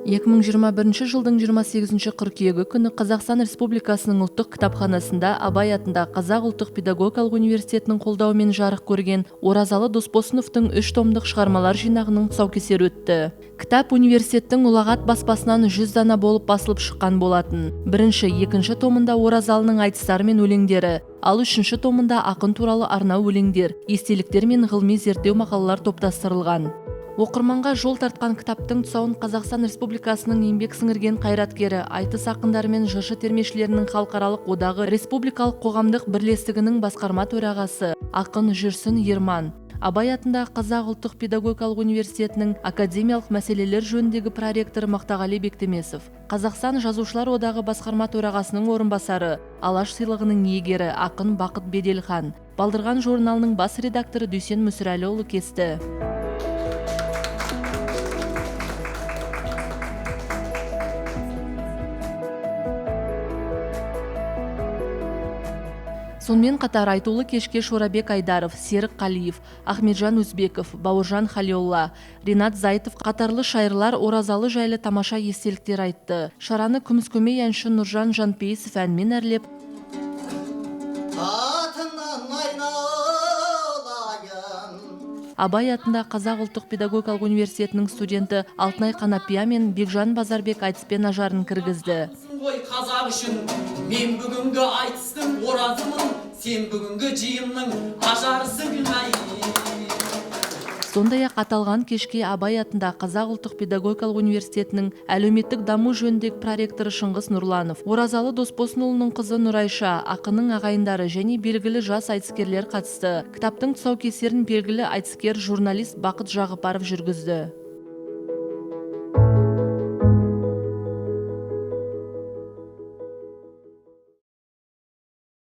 2021 жылдың 28 қыркүйегі күні Қазақстан Республикасының ұлттық кітапханасында Абай атында Қазақ ұлттық педагогикалық университетінің қолдауымен жарық көрген Оразалы Досбосыновтың 3 томдық шығармалар жинағының тұсаукесері өтті. Кітап университеттің ұлағат баспасынан 100 дана болып басылып шыққан болатын. Бірінші, екінші томында Оразалының айтыстары мен өлеңдері, ал үшінші томында ақын туралы арнау өлеңдер, естеліктер мен ғылыми зерттеу мақалалар топтастырылған. Оқырманға жол тартқан кітаптың тұсауын Қазақстан Республикасының еңбек сіңірген қайраткері, айтыс ақындары мен жыршы термешілерінің халықаралық одағы Республикалық қоғамдық бірлестігінің басқарма төрағасы ақын Жүрсін Ерман, Абай атындағы Қазақ ұлттық педагогикалық университетінің академиялық мәселелер жөніндегі проректоры Мақтағали Бектемесов, Қазақстан жазушылар одағы басқарма төрағасының орынбасары, Алаш сыйлығының иегері ақын Бақыт Беделхан, Балдырған журналының бас редакторы Дүйсен Мүсірәліұлы кесті. Сонымен қатар айтулы кешке Шорабек Айдаров, Серік Қалиев, Ахметжан Өзбеков, Бауыржан Халиолла, Ринат Зайтов қатарлы шайырлар Оразалы жайлы тамаша естеліктер айтты. Шараны күміскөмей әнші Нұржан Жанпейісов әнмен әрлеп, Абай атында Қазақ ұлттық педагогикалық университетінің студенті Алтынай Қанапия мен Бекжан Базарбек айтыспен ажарын кіргізді. Қазақ үшін мен бүгінгі айтыстың оразымын, сен бүгінгі жиынның ажарысың ай. Сондай-ақ аталған кешке Абай атында Қазақ ұлттық педагогикалық университетінің әлеуметтік даму жөніндегі проректоры Шыңғыс Нұрланов, Оразалы Досбосынұлының қызы Нұрайша, ақынның ағайындары және белгілі жас айтыскерлер қатысты. Кітаптың тұсаукесерін белгілі айтыскер журналист Бақыт Жағыпаров жүргізді.